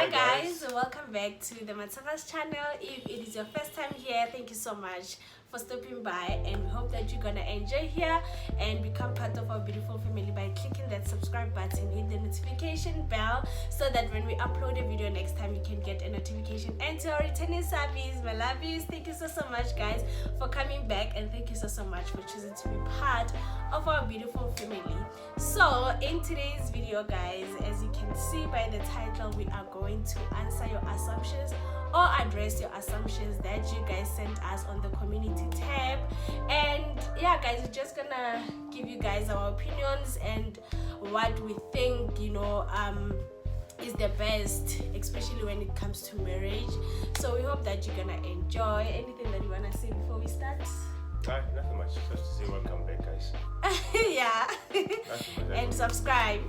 Hi guys, welcome back to the Mataga's channel. If it is your first time here, thank you so much for stopping by, and we hope that you're gonna enjoy here and become part of our beautiful family by clicking that subscribe button, hit the notification bell so that when we upload a video next time you can get a notification. And to our returning subbies, my lovies, thank you so much guys for coming back, and thank you so much for choosing to be part of our beautiful family. So in today's video guys, as you can see by the title, we are going to answer your assumptions or address your assumptions that you guys sent us on the community tab. And yeah guys, we're just gonna give you guys our opinions and what we think, is the best, especially when it comes to marriage. So we hope that you're gonna enjoy. Anything that you wanna say before we start? Nothing much, just to say welcome back guys. Yeah. And subscribe.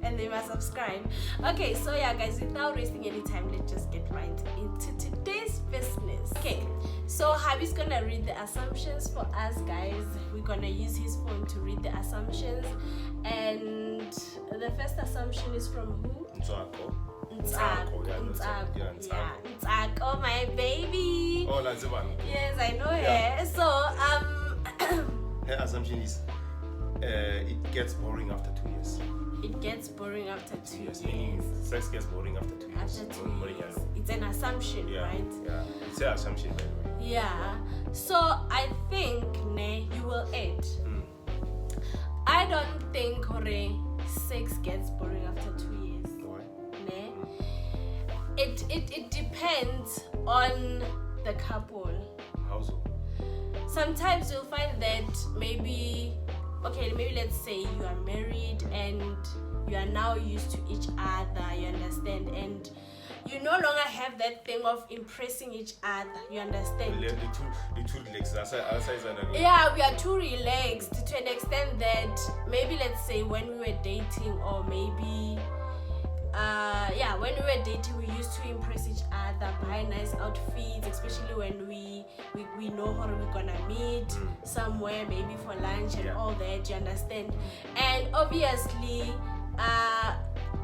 And they must subscribe. Okay, so yeah guys, without wasting any time, let's just get right into today's business. Okay, so Habi's gonna read the assumptions for us guys. We're gonna use his phone to read the assumptions, and the first assumption is from who? Ntsako, my baby. Oh, that's the one. Yes, I know her. So her assumption is it gets boring after 2 years. It gets boring after 2 years. Meaning sex gets boring after 2 years. After 2 years. It's an assumption, right? Yeah, it's an assumption, by the way. Yeah. So I think you will add. I don't think sex gets boring after 2 years. Why? It depends on the couple. How so? Sometimes you'll find that maybe let's say you are married and you are now used to each other, you understand, and you no longer have that thing of impressing each other, you understand. The two relaxed. Yeah, we are too relaxed to an extent that maybe let's say when we were dating, or maybe when we were dating, we used to impress each other, buy nice outfits, especially when we know how we're gonna meet somewhere, maybe for lunch and all that, you understand. And obviously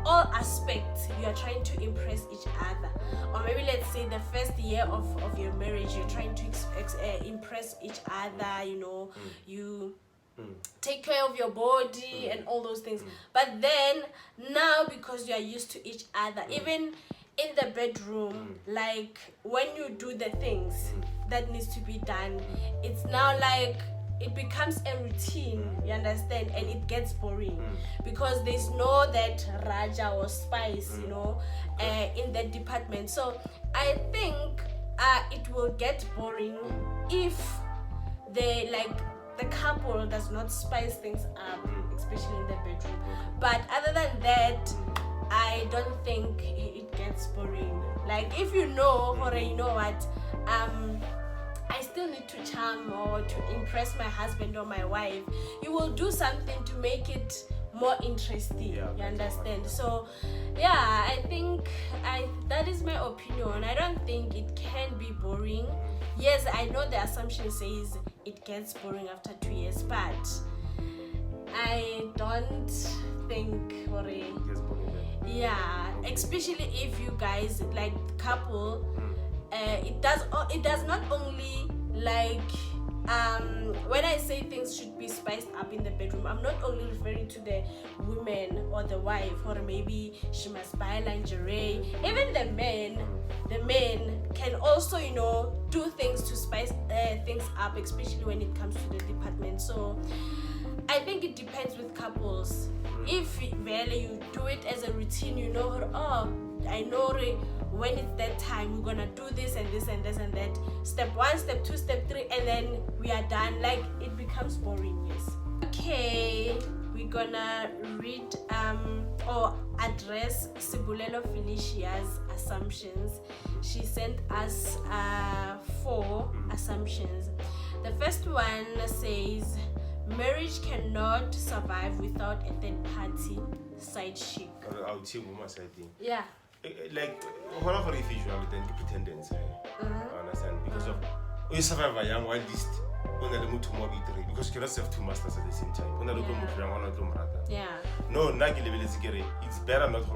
all aspects you are trying to impress each other, or maybe let's say the first year of your marriage you're trying to impress each other, you take care of your body and all those things. But then now, because you are used to each other, even in the bedroom, like when you do the things that needs to be done, it's now like it becomes a routine, you understand, and it gets boring because there's no that raja or spice, in that department. So I think it will get boring if the couple does not spice things up, especially in the bedroom. But other than that, I don't think it gets boring. Like if you know what, I still need to charm or to impress my husband or my wife, you will do something to make it more interesting, you understand. So yeah, I think that is my opinion. I don't think it can be boring. Yes, I know the assumption says it gets boring after 2 years, but I don't think It gets boring. especially if you guys like couple, it does not only when I say things should be spiced up in the bedroom, I'm not only referring to the woman or the wife, or maybe she must buy lingerie. Even the men can also do things to spice things up, especially when it comes to the department. So I think it depends with couples. If really you do it as a routine, I know when it's that time we're gonna do this and this and this and that, step 1, step 2, step 3, and then we are done. Like it becomes boring. Yes. Okay, we're gonna read or address Sibulelo Felicia's assumptions. She sent us 4 assumptions. The first one says marriage cannot survive without a third party side chick. I would say woman side thing. Yeah. Like, one of the visual then pretendence. I understand, because of you survive a young wild list. Because you cannot serve 2 masters at the same time. Yeah. No, it's better not for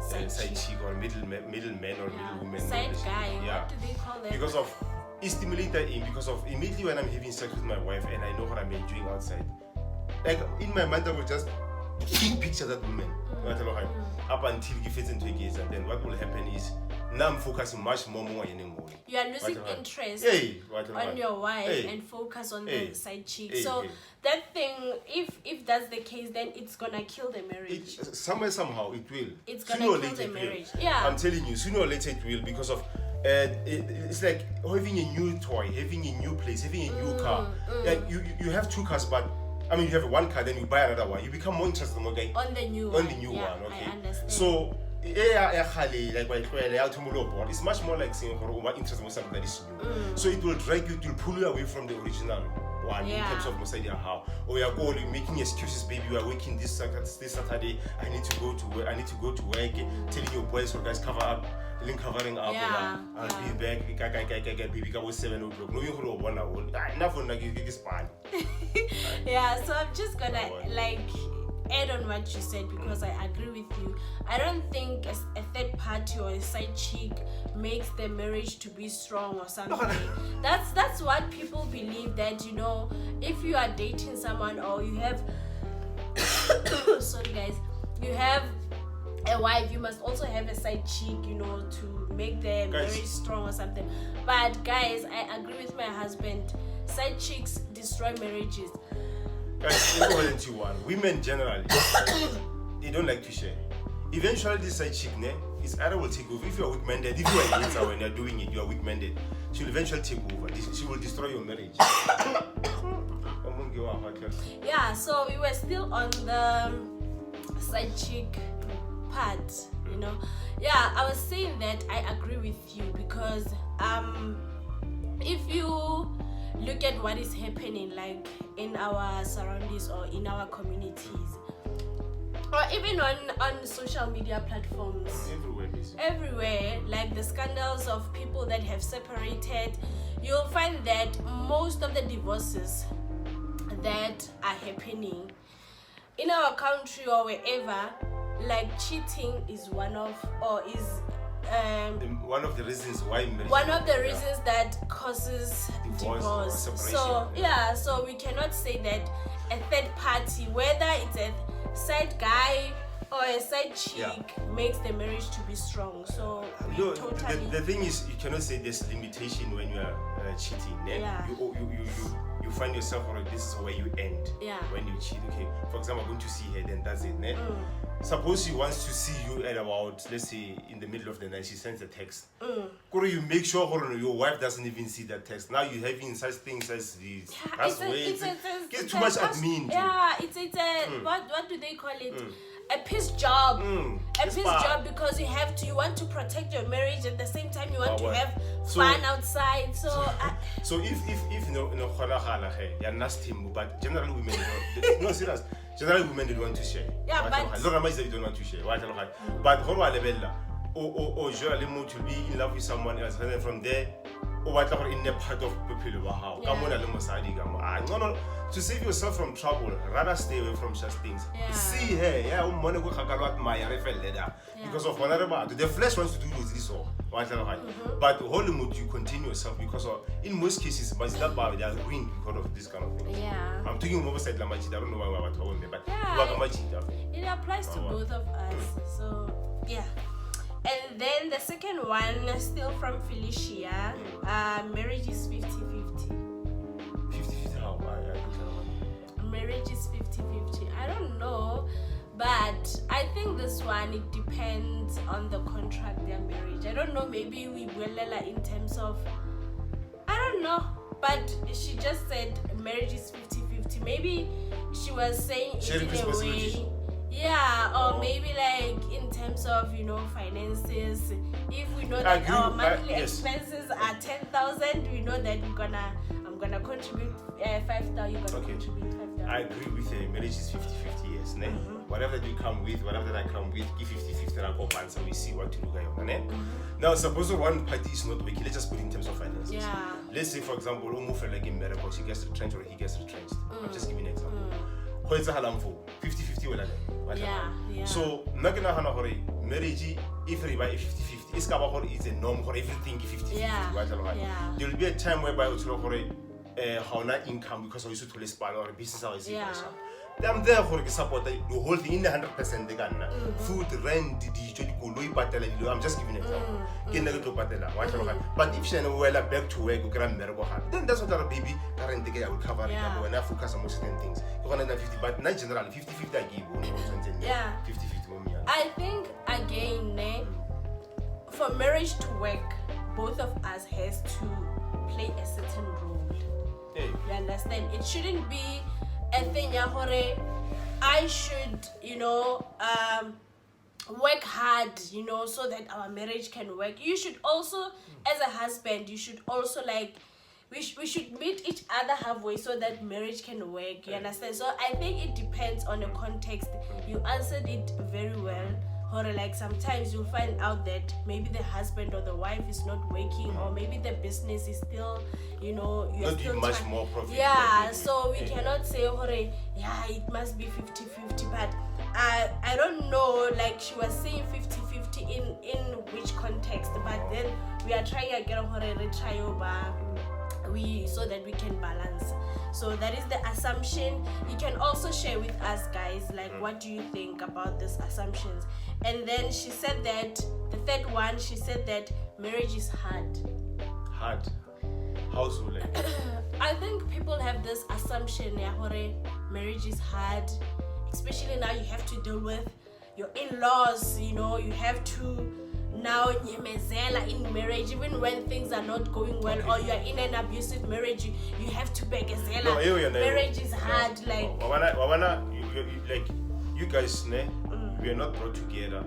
side chick or middleman or middlewoman. Side guy. Yeah. What do they call them? Because of it stimulates that in because of immediately when I'm having sex with my wife and I know what I'm enjoying outside. Like in my mind I will just picture that woman. Up until it fits into a gaze, and then what will happen is now I'm focusing much more anymore. You are losing interest on your wife and focus on the side chick. So that thing, if that's the case, then it's gonna kill the marriage. Somehow it will. It's gonna kill the marriage. Yeah. I'm telling you, sooner or later it will, because of it's like having a new toy, having a new place, having a new car. Like you have two cars, but I mean, you have one car, then you buy another one. You become more interested on the new one. Okay. I understand. So, it's much more like saying interested in something that is new. So it will drag you, it will pull you away from the original one in terms of how. Or you're going making excuses, baby. You are working this Saturday. I need to go to work. Telling your boys, so guys, covering up. I'll be back. Baby, I was 7 o'clock. No, you're going to yeah, so I'm just gonna add on what you said, because I agree with you. I don't think a third party or a side chick makes the marriage to be strong or something. That's what people believe, that if you are dating someone or you have sorry guys, you have a wife, you must also have a side chick, to make the marriage strong or something. But guys, I agree with my husband. Side chicks destroy marriages. Guys, women generally, they don't like to share. Eventually, this side chick is either will take over. If you are weak-minded, if you are a hater when you are doing it, you are weak-minded. She will eventually take over. She will destroy your marriage. Yeah, so we were still on the side chick part, Yeah, I was saying that I agree with you, because if you look at what is happening in our surroundings or in our communities, or even on social media platforms, everywhere, like the scandals of people that have separated, you'll find that most of the divorces that are happening in our country or wherever, cheating is one of the reasons why that causes divorce. So so we cannot say that a third party, whether it's a side guy or a side chick, makes the marriage to be strong. So the thing is, you cannot say there's limitation when you are cheating. You find yourself, this is where you end when you cheat. Okay, for example, I'm going to see her, then that's it. Suppose she wants to see you at about, let's say, in the middle of the night, she sends a text. You make sure your wife doesn't even see that text. Now you're having such things as these. That's way it's too much admin. Yeah, it's what do they call it? A piece job. A piece job, because you want to protect your marriage, at the same time you want to have fun outside. So if you're nasty, but generally women no serious. Generally women don't want to share. Yeah, but they don't want to share. But to be in love with someone else, and then from there, in a part of people to save yourself from trouble, rather stay away from such things. See her, because of the flesh wants to do this all. But Hollywood, you continue yourself, because in most cases, but they are ruined because of this kind of thing. I'm talking over side Lamachi, I don't know why we're talking about, but it applies to both of us. So and then the second one, still from Felicia, marriage is 50-50. 50-50 how? Marriage is 50-50. I don't know, but I think this one, it depends on the contract, their marriage. I don't know, maybe we will in terms of, I don't know, but she just said marriage is 50-50. Maybe she was saying it in a way. Or maybe in terms of finances, if we know that our monthly expenses are 10,000, we know that I'm gonna contribute 5,000, you're gonna contribute 5,000. I agree with you. Marriage is 50-50, yes. Whatever that you come with, whatever that I come with, give 50-50 and go answer, we see what to look at. Now suppose one party is not working, let's just put in terms of finances. Let's say, for example, move like in America, she gets retrenched or he gets retrenched. I'm just giving an example. go etsahalang fo 50-50 wela yeah. So nna ke nagana gore marriage if re ba 50-50 is ka ba gore it's a norm gore everything ke 50-50 there will be a time whereby o tsholo gore ga ona income because o iso thole spalo or business is I'm there for support the whole thing in 100% the Ghana. Food, rent, the I'm just giving an example. But if she well back to work, then that's what our baby current I will cover it when I focus on most things. 150, but not generally 50-50 I give 50-50. I think again for marriage to work, both of us has to play a certain role. Hey. You understand? It shouldn't be a thing I should, work hard, so that our marriage can work. You should also, as a husband, you should also we should meet each other halfway so that marriage can work. You understand? So I think it depends on the context. You answered it very well. Or sometimes you'll find out that maybe the husband or the wife is not working, or maybe the business is still, you're not still much more profit. Yeah, so we cannot say, it must be 50-50, but I don't know, she was saying 50-50 in which context, but then we are trying again so that we can balance. So that is the assumption. You can also share with us, guys, what do you think about these assumptions? And then she said that the third one, she said that marriage is hard. Hard? How so? I think people have this assumption, marriage is hard, especially now you have to deal with your in-laws. You have to now in marriage, even when things are not going well, or you are in an abusive marriage, you have to beg a zela. Marriage is hard. You guys, we are not brought together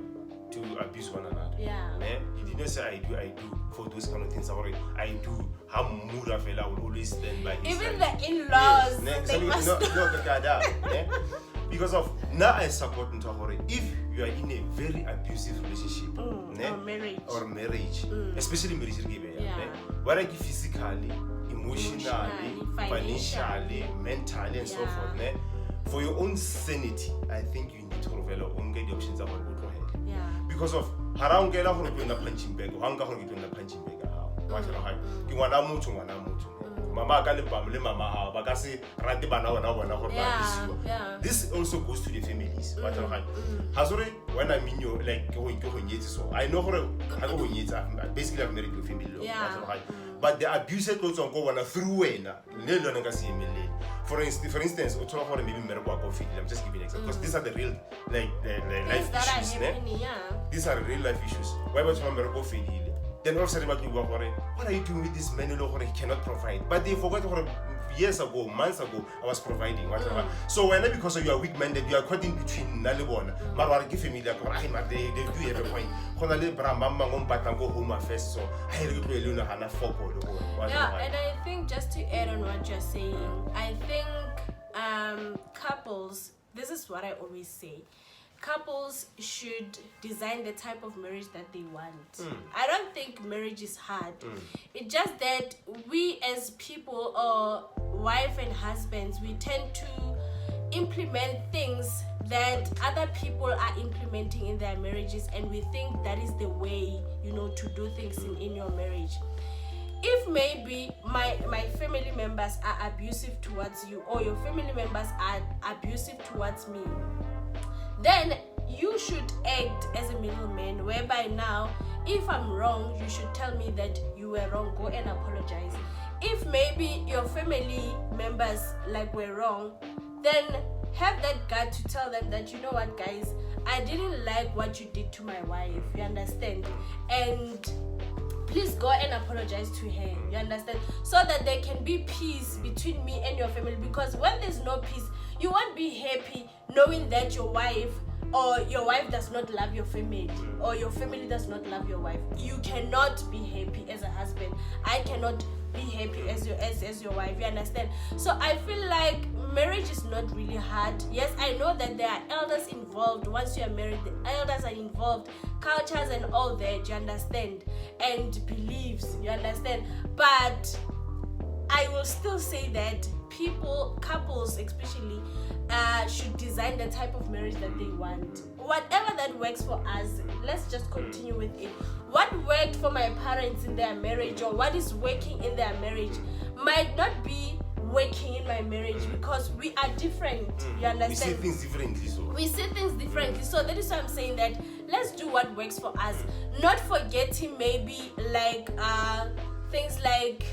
to abuse one another. You didn't say I do for those kind of things. I do. How Mura fella will always stand by his even side. The in-laws. Yes. Because of now I support if you are in a very abusive relationship or marriage, especially marriage, whether physically, emotionally, financially, mentally, and so forth. For your own sanity, I think you need to get the options about what go ahead. Because of harangela ho re punching bag, hanga ho re punching bag. Ke ngwana motho mama ka le mama ha ba ka se rate bana bona go ba isiwa. This also goes to the families. Hasore when I mean you go nyetsi, so I know gore ha go nyetsa basically I've married to a family. But the abuse goes on go through when le lona ka se emelele. For instance, o thola gore maybe mmereko wa coffee. I'm just giving an example because these are the real life issues. These are real life issues. Why was mmereko coffee? Then all of a sudden, what are you doing with this man who cannot provide? But they forgot years ago, months ago, I was providing. So when because you are weak-minded, you are caught in between Nalibon, Marwari family, they do every point. Go home first, so I really know how to and I think just to add on what you're saying, I think couples, this is what I always say. Couples should design the type of marriage that they want. I don't think marriage is hard. It's just that we as people, or wife and husbands, we tend to implement things that other people are implementing in their marriages, and we think that is the way, to do things in your marriage. If maybe my family members are abusive towards you, or your family members are abusive towards me, then you should act as a middleman, whereby now, if I'm wrong, you should tell me that you were wrong, go and apologize. If maybe your family members were wrong, then have that gut to tell them that, you know what, guys, I didn't like what you did to my wife, you understand, and please go and apologize to her, you understand, so that there can be peace between me and your family. Because when there's no peace, you won't be happy knowing that your wife does not love your family, or your family does not love your wife. You cannot be happy as a husband. I cannot be happy as your wife, you understand? So I feel like marriage is not really hard. Yes, I know that there are elders involved. Once you are married, the elders are involved, cultures and all that, you understand, and beliefs, you understand. But I will still say that couples especially, should design the type of marriage that they want. Whatever that works for us, let's just continue with it. What worked for my parents in their marriage, or what is working in their marriage, might not be working in my marriage, because we are different. You understand? We see things differently. So that is why I'm saying that let's do what works for us, not forgetting maybe like things like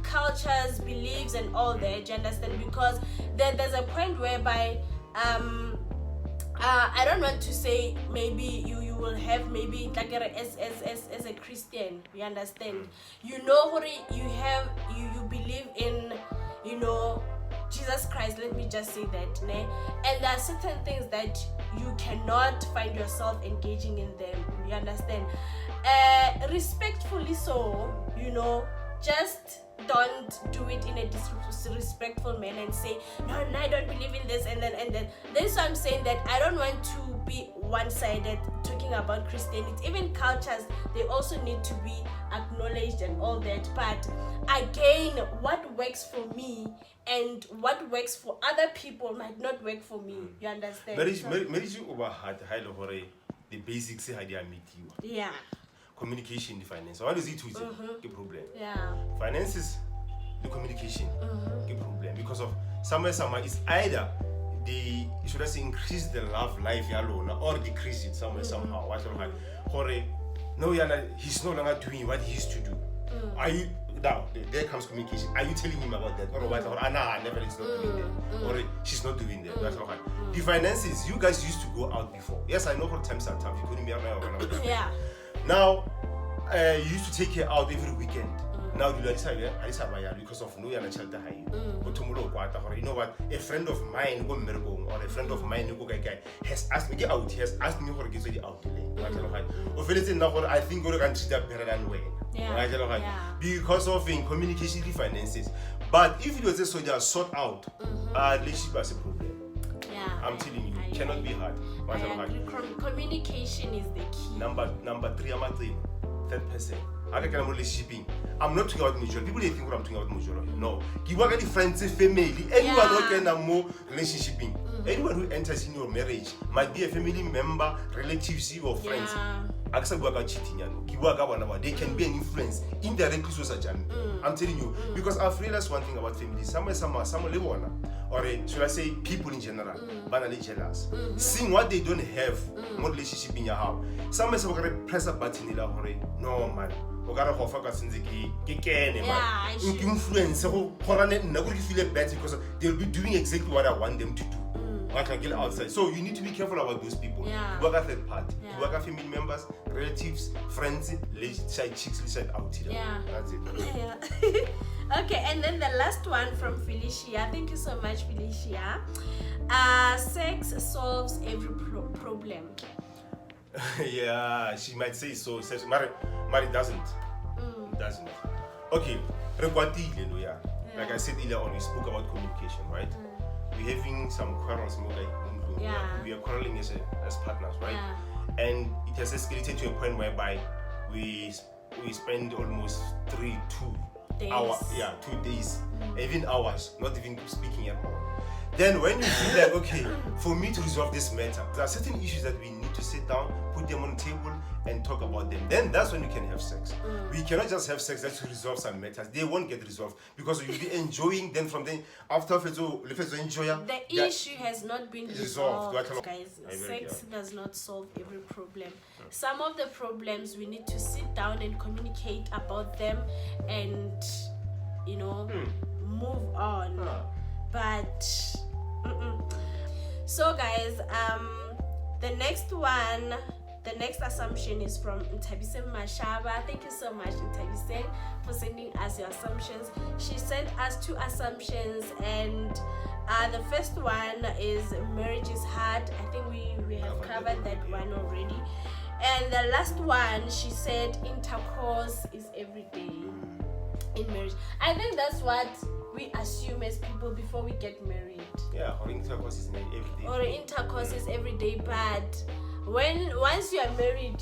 cultures, beliefs, and all that. You understand? Because there's a point whereby I don't want to say maybe you will have maybe like as a Christian, you understand, you know what you believe in, you know, Jesus Christ, let me just say that, né? And there are certain things that you cannot find yourself engaging in them, you understand, respectfully so, you know, just don't do it in a disrespectful manner and say no, I don't believe in this, and then that's why I'm saying that I don't want to be one-sided talking about Christianity. Even cultures, they also need to be acknowledged and all that, but again, what works for me and what works for other people might not work for me, you understand? Marriage over high the basics how they meet you. Yeah. Communication, the finance. What is it with the problem? Yeah. Finances, the communication, the problem. Because of somewhere it's either they should I say increase the love life alone or decrease it somehow. Or no, he's no longer doing what he used to do. Are you now? There comes communication. Are you telling him about that? Or what? Or never is not doing that. Or she's not doing that. That's okay. The finances, you guys used to go out before. Yes, I know for times are tough. You couldn't be around. Yeah. Now, you used to take her out every weekend. Now you because of no child you know what, a friend of mine or a friend of mine has asked me out. He has asked me for get out. I think we can treat that better than way. Because of communication finances. But if you just sort out, relationship as a problem. Yeah, I'm telling you, it cannot be hard. Communication is the key. Number 3, third person. Relationship. I'm not talking about mutual. People they think I'm talking about mutual. No. Give work any friends, family. Anyone who can more relationship. Anyone who enters in your marriage might be a family member, relatives, or friends. They can be an influence indirectly so I'm telling you, because I've realized one thing about family. Some live on, or should I say people in general, banally jealous. Seeing what they don't have, more relationship in your house. Some press a button no man. Influence feel bad because they'll be doing exactly what I want them to do. Outside. So you need to be careful about those people. You work at third party. You work at family members, relatives, friends, side chicks, side out here. That's it. Yeah. Okay, and then the last one from Felicia. Thank you so much, Felicia. Sex solves every problem. Yeah, she might say so. Marriage doesn't. It doesn't. Okay, like I said earlier on, we spoke about communication, right? We're having some quarrels, we are quarreling as partners, right? And it has escalated to a point whereby we spend almost 2 days, even hours, not even speaking at all. Then when you feel like, okay, for me to resolve this matter, there are certain issues that we need to sit down, put them on the table, and talk about them. Then that's when you can have sex. We cannot just have sex just to resolve some matters. They won't get resolved because you'll be enjoying them from then after enjoy. The issue has not been resolved. Guys, sex does not solve every problem. Some of the problems we need to sit down and communicate about them and move on. But so guys, the next assumption is from Ntabise Mashaba. Thank you so much, Ntabise, for sending us your assumptions. She sent us 2 assumptions, and the first one is marriage is hard. I think we have covered that one already. And the last one, she said intercourse is every day in marriage. I think that's what we assume as people before we get married. Yeah, or intercourse is every day. Or intercourse is every day, but once you are married,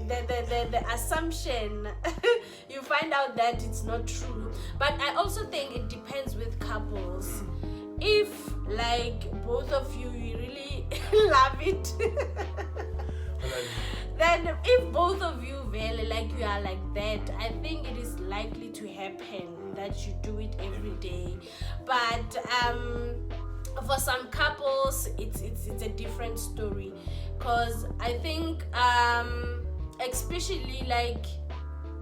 the assumption, you find out that it's not true. But I also think it depends with couples. If like both of you really love it, then if both of you really like you are like that, I think it is likely to happen that you do it every day. But for some couples it's a different story, because I think especially like,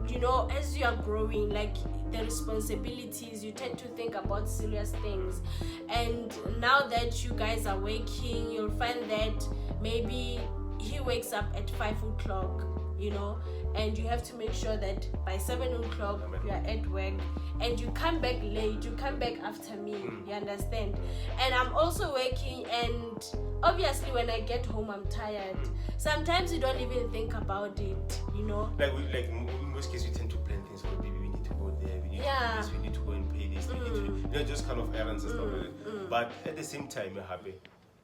you know, as you are growing, like the responsibilities, you tend to think about serious things. And now that you guys are working, you'll find that maybe he wakes up at 5 o'clock, you know, and you have to make sure that by 7 o'clock you are at work, and you come back late, you come back after me, you understand? And I'm also working, and obviously when I get home I'm tired. Sometimes you don't even think about it, you know. Like in most cases we tend to plan things. Like, maybe we need to go there, we need to do this, we need to go and pay this, we need to, you know, just kind of errands and stuff like that. But at the same time, you're happy.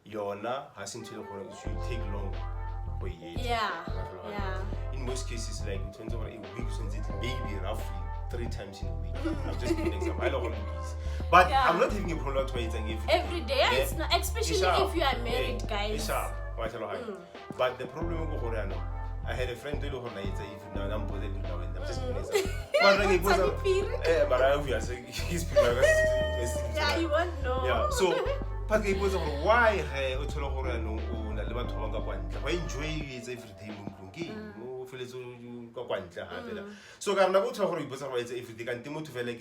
Yona hasn't told you it should take long. In most cases, like in terms of a week, since it maybe roughly 3 times in a week. I'm just giving an example. I don't want to be busy. But I'm not having a problem to it every day. Yeah, it's not, especially if you are married, guys. But the problem is, I had a friend who was like, if now I'm bothered now, and I'm just giving an example. But I obviously his people are yeah, you won't know. Yeah, so but it was why I enjoy it every day. So I go to every day and Timo to Velek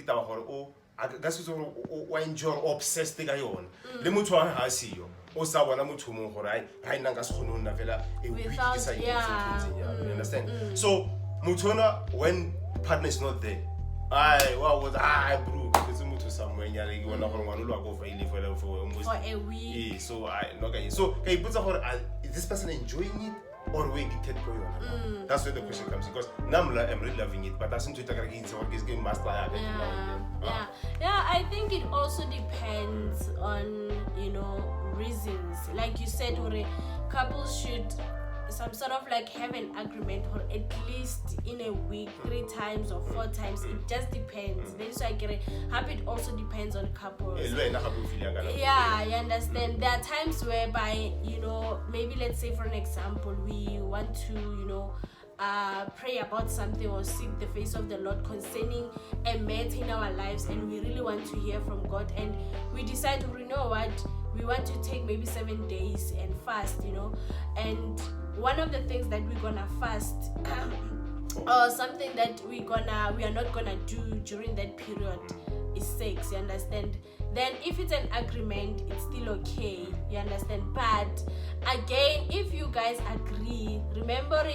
that's what enjoy obsessed the guy on. The Mutua has see you. O Sawana Mutumo, I Nangas Honuna Vela, a week you understand? So Mutona, when partner is not there, what was I broke to somewhere you want to go for almost a week. So is this person enjoying it or we get going on? That's where the question comes, because now I'm really loving it, but that's not against what is getting master. Yeah, I think it also depends on, you know, reasons. Like you said, couples should some sort of like have an agreement for at least in a week 3 times or 4 times. It just depends. Then so I get it. It also depends on couples. Yeah, you understand. There are times whereby, you know, maybe let's say for an example, we want to, you know, pray about something or seek the face of the Lord concerning a matter in our lives, and we really want to hear from God, and we decide, you know what, we want to take maybe 7 days and fast, you know. And one of the things that we're gonna fast or something that we are not gonna do during that period is sex, you understand? Then if it's an agreement, it's still okay, you understand? But again, if you guys agree, remember,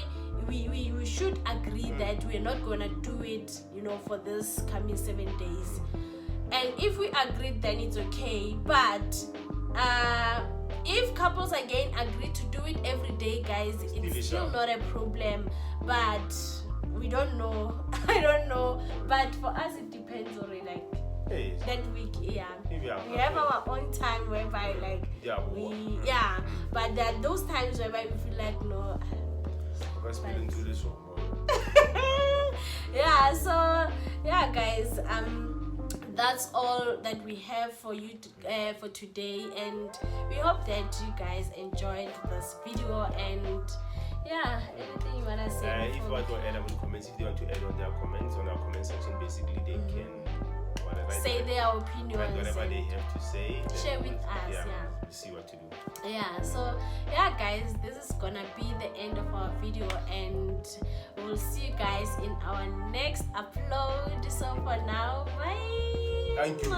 we should agree that we're not gonna do it, you know, for this coming 7 days. And if we agreed, then it's okay. But if couples again agree to do it every day, guys, it's still not a problem. But we don't know. I don't know. But for us, it depends already. Like that week, we have our own time whereby like But there are those times whereby we feel like no. So guys, that's all that we have for you for today, and we hope that you guys enjoyed this video. And anything you wanna say? If you want to add on comments, if they want to add on their comments on our comment section, basically they can say their opinions, whatever they have to say, share with us. See what to do. So guys, this is gonna be the end of our video, and we'll see you guys in our next upload. So for now, bye. Thank you.